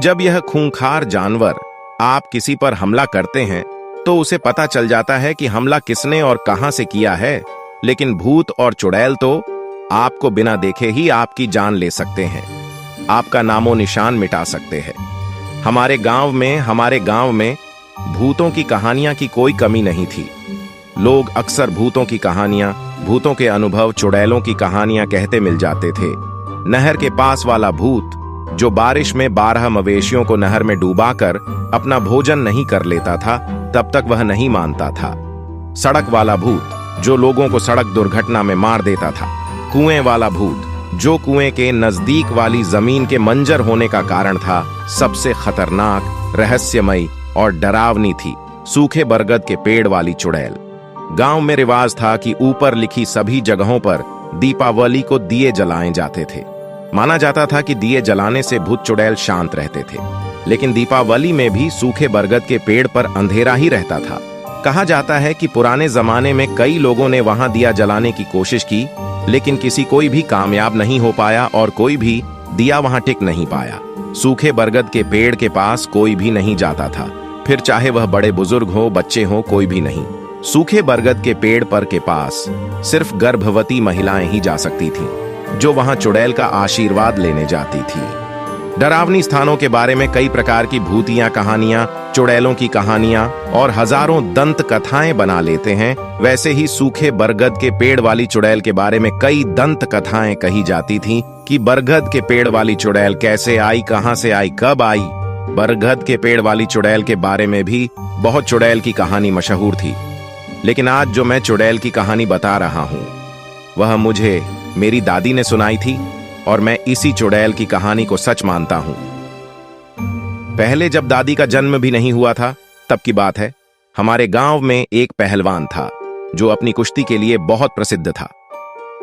जब यह खूंखार जानवर आप किसी पर हमला करते हैं तो उसे पता चल जाता है कि हमला किसने और कहां से किया है, लेकिन भूत और चुड़ैल तो आपको बिना देखे ही आपकी जान ले सकते हैं, आपका नामो निशान मिटा सकते हैं। हमारे गांव में भूतों की कहानियां की कोई कमी नहीं थी। लोग अक्सर भूतों की कहानियां, भूतों के अनुभव, चुड़ैलों की कहानियां कहते मिल जाते थे। नहर के पास वाला भूत जो बारिश में 12 मवेशियों को नहर में डूबाकर अपना भोजन नहीं कर लेता था, तब तक वह नहीं मानता था। सड़क वाला भूत जो लोगों को सड़क दुर्घटना में मार देता था। कुएं वाला भूत जो कुएं के नजदीक वाली जमीन के मंजर होने का कारण था। सबसे खतरनाक, रहस्यमयी और डरावनी थी सूखे बरगद के पेड़ वाली चुड़ैल। गांव में रिवाज था कि ऊपर लिखी सभी जगहों पर दीपावली को दिए जलाए जाते थे। माना जाता था कि दिए जलाने से भूत चुड़ैल शांत रहते थे, लेकिन दीपावली में भी सूखे बरगद के पेड़ पर अंधेरा ही रहता था। कहा जाता है कि पुराने जमाने में कई लोगों ने वहां दिया जलाने की कोशिश की, लेकिन कोई भी कामयाब नहीं हो पाया और कोई भी दिया वहां टिक नहीं पाया। सूखे बरगद के पेड़ के पास कोई भी नहीं जाता था, फिर चाहे वह बड़े बुजुर्ग हो, बच्चे हो, कोई भी नहीं। सूखे बरगद के पेड़ पर के पास सिर्फ गर्भवती महिलाएं ही जा सकती थीं, जो वहां चुड़ैल का आशीर्वाद लेने जाती थी। डरावनी स्थानों के बारे में कई प्रकार की भूतियां कहानियां, चुड़ैलों की कहानियां और हजारों दंत कथाएं बना लेते हैं। वैसे ही सूखे बरगद के पेड़ वाली चुड़ैल के बारे में कई दंत कथाएं कही जाती थीं कि बरगद के पेड़ वाली चुड़ैल कैसे आई, कहां से आई, कब आई। बरगद के पेड़ वाली चुड़ैल के बारे में भी बहुत चुड़ैल की कहानी मशहूर थी, लेकिन आज जो मैं चुड़ैल की कहानी बता रहा हूं वह मुझे मेरी दादी ने सुनाई थी और मैं इसी चुड़ैल की कहानी को सच मानता हूं। पहले जब दादी का जन्म भी नहीं हुआ था तब की बात है। हमारे गांव में एक पहलवान था जो अपनी कुश्ती के लिए बहुत प्रसिद्ध था।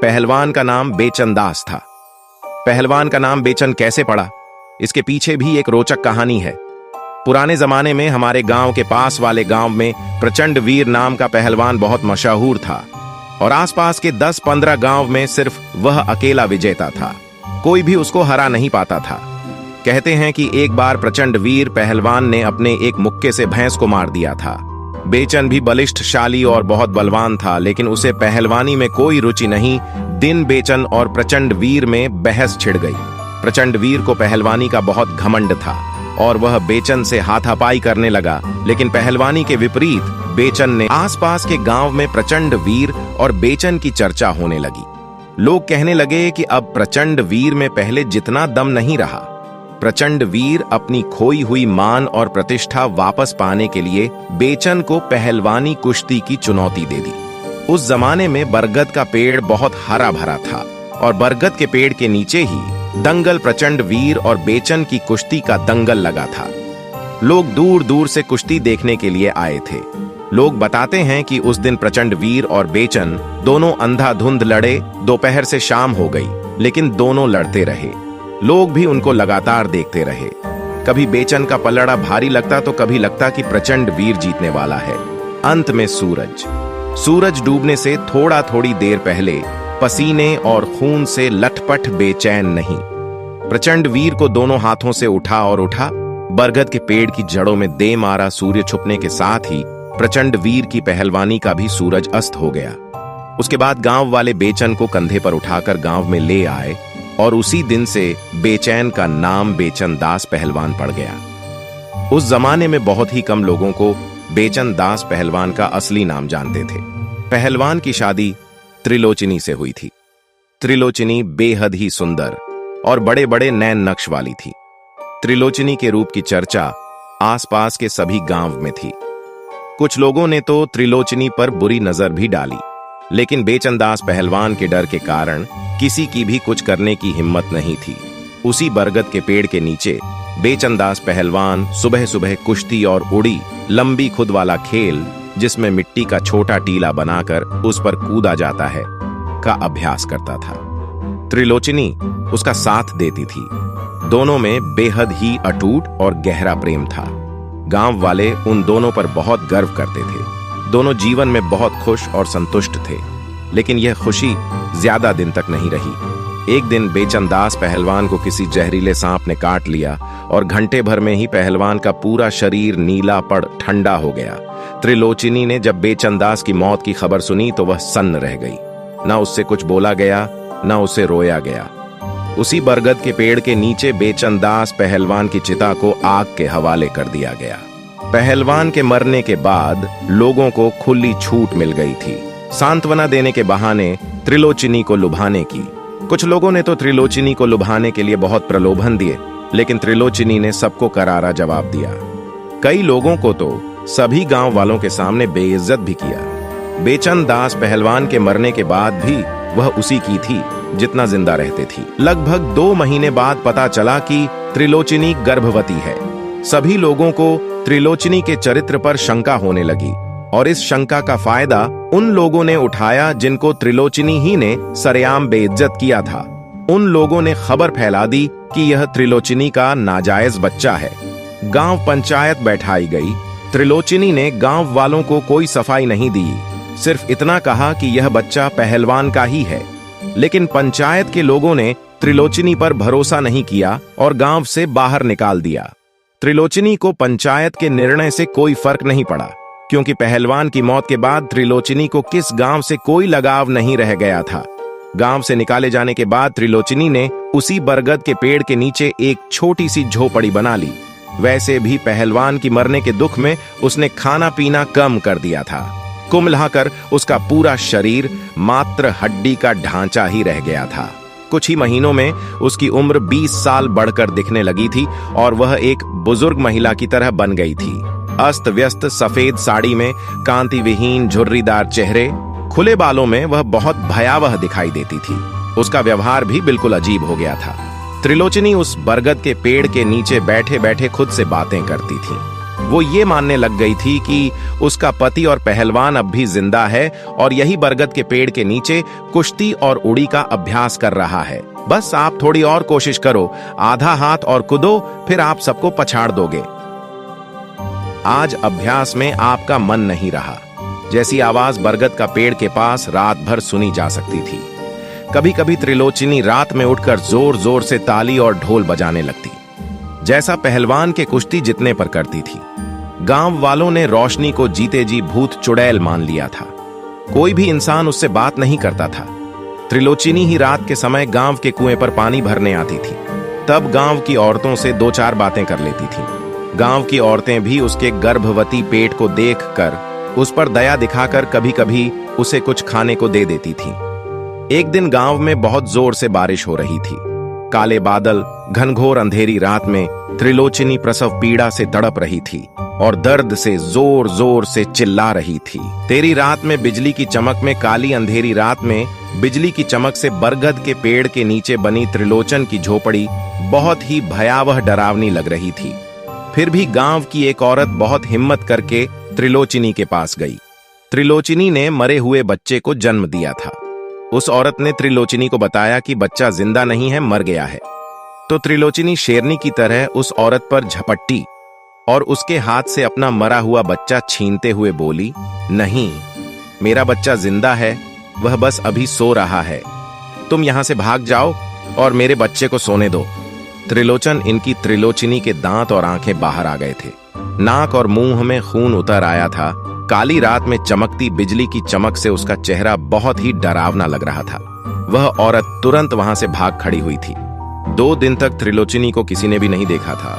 पहलवान का नाम बेचन दास था। पहलवान का नाम बेचन कैसे पड़ा, इसके पीछे भी एक रोचक कहानी है। पुराने जमाने में हमारे गांव के पास वाले गांव में प्रचंड वीर नाम का पहलवान बहुत मशहूर था और आसपास के 10-15 गांव में सिर्फ वह अकेला विजेता था। कोई भी उसको हरा नहीं पाता था। कहते हैं कि एक बार प्रचंड वीर पहलवान ने अपने एक मुक्के से भैंस को मार दिया था। बेचन भी बलिष्ठशाली और बहुत बलवान था, लेकिन उसे पहलवानी में कोई रुचि नहीं। दिन बेचन और प्रचंड वीर में बहस छिड़ गई। प्रचंड वीर को पहलवानी का बहुत घमंड था और वह बेचन से हाथापाई करने लगा, लेकिन पहलवानी के विपरीत बेचन ने आसपास के गांव में प्रचंड वीर और बेचन की चर्चा होने लगी। लोग कहने लगे कि अब प्रचंड वीर में पहले जितना दम नहीं रहा। प्रचंड वीर अपनी खोई हुई मान और प्रतिष्ठा वापस पाने के लिए बेचन को पहलवानी कुश्ती की चुनौती दे दी। उस जमाने में बरगद का पेड़ बहुत हरा भरा था और बरगद के पेड़ के नीचे ही दंगल प्रचंड वीर और बेचन की कुश्ती का दंगल लगा था। लोग दूर दूर से कुश्ती देखने के लिए आए थे। लोग बताते हैं कि उस दिन प्रचंड वीर और बेचन दोनों अंधाधुंध लड़े। दोपहर से शाम हो गई, लेकिन दोनों लड़ते रहे। लोग भी उनको लगातार देखते रहे। कभी बेचन का पलड़ा भारी लगता तो कभी लगता कि प्रचंड वीर जीतने वाला है। अंत में सूरज डूबने से थोड़ी देर पहले पसीने और खून से लटपट बेचैन नहीं, प्रचंड वीर को दोनों हाथों से उठा। बरगद के पेड़ की जड़ों में दे मारा। सूर्य छुपने के साथ ही प्रचंड वीर की पहलवानी का भी सूरज अस्त हो गया। उसके बाद गांव वाले बेचन को कंधे पर उठाकर गांव में ले आए और उसी दिन से बेचैन का नाम बेचन दास पहलवान पड़ गया। उस जमाने में बहुत ही कम लोगों को बेचन दास पहलवान का असली नाम जानते थे। पहलवान की शादी त्रिलोचनी से हुई थी। त्रिलोचनी बेहद ही सुंदर और बड़े बड़े नैन नक्श वाली थी। त्रिलोचनी के रूप की चर्चा आसपास के सभी गांव में थी। कुछ लोगों ने तो त्रिलोचनी पर बुरी नजर भी डाली, लेकिन बेचन दास पहलवान के डर के कारण किसी की भी कुछ करने की हिम्मत नहीं थी। उसी बरगद के पेड़ के नीचे बेचन दास पहलवान सुबह सुबह कुश्ती और उड़ी लंबी खुद वाला खेल, जिसमें मिट्टी का छोटा टीला बनाकर उस पर कूदा जाता है, का अभ्यास करता था। त्रिलोचनी उसका साथ देती थी। दोनों में बेहद ही अटूट और गहरा प्रेम था। गांव वाले उन दोनों पर बहुत गर्व करते थे। दोनों जीवन में बहुत खुश और संतुष्ट थे, लेकिन यह खुशी ज्यादा दिन तक नहीं रही। एक दिन बेचंदास पहलवान को किसी जहरीले सांप ने काट लिया और घंटे भर में ही पहलवान का पूरा शरीर नीला पड़ ठंडा हो गया। त्रिलोचनी ने जब बेचंदास की मौत की खबर सुनी तो वह सन्न रह गई। ना उससे कुछ बोला गया, ना उसे रोया गया। उसी बरगद के पेड़ के नीचे बेचंदास पहलवान की चिता को आग के हवाले कर दिया गया। पहलवान के मरने के बाद लोगों को खुली छूट मिल गई थी, सांत्वना देने के बहाने त्रिलोचनी को लुभाने की। कुछ लोगों ने तो त्रिलोचनी को लुभाने के लिए बहुत प्रलोभन दिए, लेकिन त्रिलोचनी ने सबको करारा जवाब दिया। कई लोगों को तो सभी गांव वालों के सामने बेइज्जत भी किया। बेचंदास पहलवान के मरने के बाद भी वह उसी की थी जितना जिंदा रहते थी। लगभग 2 महीने बाद पता चला कि त्रिलोचनी गर्भवती है। सभी लोगों को त्रिलोचनी के चरित्र पर शंका होने लगी और इस शंका का फायदा उन लोगों ने उठाया जिनको त्रिलोचनी ही ने सरेआम बेइज्जत किया था। उन लोगों ने खबर फैला दी कि यह त्रिलोचनी का नाजायज बच्चा है। गांव पंचायत बैठाई गई। त्रिलोचनी ने गांव वालों को कोई सफाई नहीं दी, सिर्फ इतना कहा कि यह बच्चा पहलवान का ही है। लेकिन पंचायत के लोगों ने त्रिलोचनी पर भरोसा नहीं किया और गांव से बाहर निकाल दिया। त्रिलोचनी को पंचायत के निर्णय से कोई फर्क नहीं पड़ा, क्योंकि पहलवान की मौत के बाद त्रिलोचनी को किस गांव से कोई लगाव नहीं रह गया था। गांव से निकाले जाने के बाद त्रिलोचनी ने उसी बरगद के पेड़ के नीचे एक छोटी सी झोपड़ी बना ली। वैसे भी पहलवान की मरने के दुख में उसने खाना पीना कम कर दिया था। कुम्हलाकर उसका पूरा शरीर मात्र हड्डी का ढांचा ही रह गया था। कुछ ही महीनों में उसकी उम्र 20 साल बढ़कर दिखने लगी थी और वह एक बुजुर्ग महिला की तरह बन गई थी। अस्त व्यस्त सफेद साड़ी में, कांति विहीन झुर्रीदार चेहरे, खुले बालों में वह बहुत भयावह दिखाई देती थी। उसका व्यवहार भी बिल्कुल अजीब हो गया था। त्रिलोचनी उस बरगद के पेड़ के नीचे बैठे बैठे खुद से बातें करती थी। वो ये मानने लग गई थी कि उसका पति और पहलवान अब भी जिंदा है और यही बरगद के पेड़ के नीचे कुश्ती और उड़ी का अभ्यास कर रहा है। बस आप थोड़ी और कोशिश करो, आधा हाथ और कूदो, फिर आप सबको पछाड़ दोगे। आज अभ्यास में आपका मन नहीं रहा। जैसी आवाज बरगद का पेड़ के पास रात भर सुनी जा सकती थी। कभी कभी त्रिलोचनी रात में उठकर जोर जोर से ताली और ढोल बजाने लगती, जैसा पहलवान के कुश्ती जितने पर करती थी। गांव वालों ने रोशनी को जीते जी भूत चुड़ैल मान लिया था। कोई भी इंसान उससे बात नहीं करता था। त्रिलोचनी ही रात के समय गांव के कुएं पर पानी भरने आती थी। तब गांव की औरतों से 2-4 बातें कर लेती थी। गांव की औरतें भी उसके गर्भवती पेट को देखकर उस पर दया दिखाकर कभी कभी उसे कुछ खाने को दे देती थी। एक दिन गांव में बहुत जोर से बारिश हो रही थी। काले बादल, घनघोर अंधेरी रात में त्रिलोचनी प्रसव पीड़ा से तड़प रही थी और दर्द से जोर जोर से चिल्ला रही थी। तेरी रात में बिजली की चमक में, काली अंधेरी रात में बिजली की चमक से बरगद के पेड़ के नीचे बनी त्रिलोचन की झोपड़ी बहुत ही भयावह डरावनी लग रही थी। फिर भी गांव की एक औरत बहुत हिम्मत करके त्रिलोचनी के पास गई। त्रिलोचनी ने मरे हुए बच्चे को जन्म दिया था। उस औरत ने त्रिलोचनी को बताया कि बच्चा जिंदा नहीं है, मर गया है। तो त्रिलोचनी शेरनी की तरह उस औरत पर झपट्टी और उसके हाथ से अपना मरा हुआ बच्चा छीनते हुए बोली, नहीं, मेरा बच्चा जिंदा है, वह बस अभी सो रहा है। तुम यहां से भाग जाओ और मेरे बच्चे को सोने दो। त्रिलोचनी के दांत और आंखें बाहर आ गए थे। नाक और मुंह में खून उतर आया था। काली रात में चमकती बिजली की चमक से उसका चेहरा बहुत ही डरावना लग रहा था। वह औरत तुरंत वहां से भाग खड़ी हुई थी। 2 दिन तक त्रिलोचनी को किसी ने भी नहीं देखा था।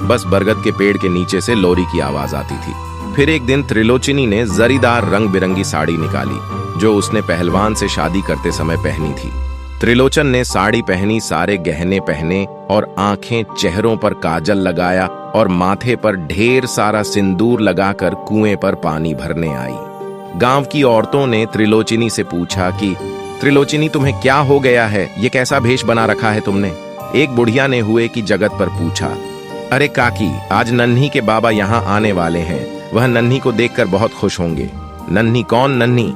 बस बरगद के पेड़ के नीचे से लोरी की आवाज आती थी। फिर एक दिन त्रिलोचनी ने जरीदार रंग बिरंगी साड़ी निकाली जो उसने पहलवान से शादी करते समय पहनी थी। त्रिलोचन ने साड़ी पहनी, सारे गहने पहने और आंखें, चेहरों पर काजल लगाया और माथे पर ढेर सारा सिंदूर लगाकर कुएं पर पानी भरने आई। गांव की औरतों ने त्रिलोचनी से पूछा कि त्रिलोचनी, तुम्हें क्या हो गया है? ये कैसा भेष बना रखा है तुमने? एक बुढ़िया ने हुए की जगत पर पूछा, अरे काकी, आज नन्ही के बाबा यहाँ आने वाले हैं। वह नन्ही को देखकर बहुत खुश होंगे। नन्ही? कौन नन्ही?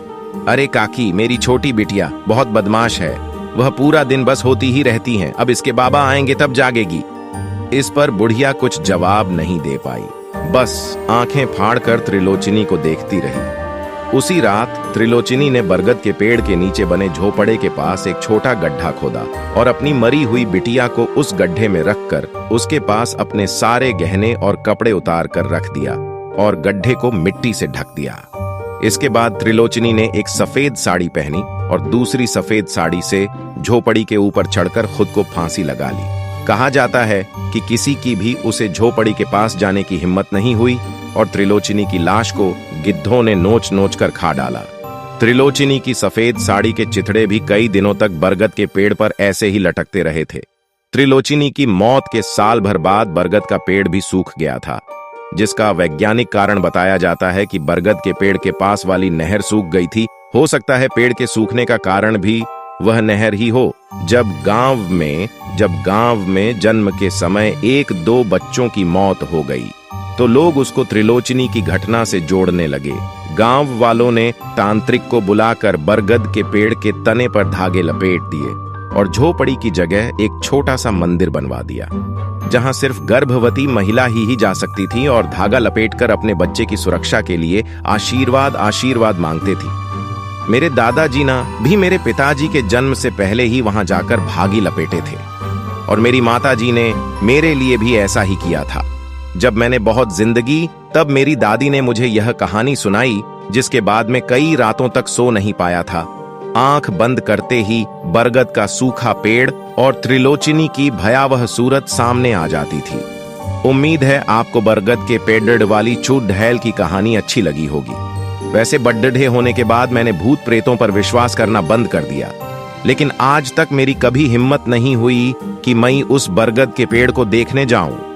अरे काकी, मेरी छोटी बिटिया बहुत बदमाश है। वह पूरा दिन बस होती ही रहती हैं। अब इसके बाबा आएंगे तब जागेगी। इस पर बुढ़िया कुछ जवाब नहीं दे पाई, बस आंखें फाड़कर त्रिलोचनी को देखती रही। उसी रात त्रिलोचनी ने बरगद के पेड़ के नीचे बने झोपड़े के पास एक छोटा गड्ढा खोदा और अपनी मरी हुई बिटिया को उस गड्ढे में रखकर उसके पास अपने सारे गहने और कपड़े उतार कर रख दिया और गड्ढे को मिट्टी से ढक दिया। इसके बाद त्रिलोचनी ने एक सफेद साड़ी पहनी और दूसरी सफेद साड़ी से झोपड़ी के ऊपर चढ़कर खुद को फांसी लगा ली। कहा जाता है कि किसी की भी उसे झोपड़ी के पास जाने की हिम्मत नहीं हुई और त्रिलोचनी की लाश को गिद्धों ने नोच नोच कर खा डाला। त्रिलोचनी की सफेद साड़ी के चिथड़े भी कई दिनों तक बरगद के पेड़ पर ऐसे ही लटकते रहे थे। त्रिलोचनी की मौत के साल भर बाद बरगद का पेड़ भी सूख गया था, जिसका वैज्ञानिक कारण बताया जाता है कि बरगद के पेड़ के पास वाली नहर सूख गई थी। हो सकता है पेड़ के सूखने का कारण भी वह नहर ही हो। जब गांव में जन्म के समय 1-2 बच्चों की मौत हो गई तो लोग उसको त्रिलोचनी की घटना से जोड़ने लगे। गांव वालों ने तांत्रिक को बुलाकर बरगद के पेड़ के तने पर धागे लपेट दिए और झोपड़ी की जगह एक छोटा सा मंदिर बनवा दिया, जहां सिर्फ गर्भवती महिला ही जा सकती थी और धागा लपेटकर अपने बच्चे की सुरक्षा के लिए आशीर्वाद मांगते थी। मेरे दादाजी ना भी मेरे पिताजी के जन्म से पहले ही वहां जाकर भागी लपेटे थे और मेरी माताजी ने मेरे लिए भी ऐसा ही किया था। जब मैंने बहुत जिंदगी तब मेरी दादी ने मुझे यह कहानी सुनाई, जिसके बाद मैं कई रातों तक सो नहीं पाया था। आंख बंद करते ही बरगद का सूखा पेड़ और त्रिलोचनी की भयावह सूरत सामने आ जाती थी। उम्मीद है आपको बरगद के पेड़ वाली चुड़ैल की कहानी अच्छी लगी होगी। वैसे बड्ढे होने के बाद मैंने भूत प्रेतों पर विश्वास करना बंद कर दिया, लेकिन आज तक मेरी कभी हिम्मत नहीं हुई कि मैं उस बरगद के पेड़ को देखने जाऊं।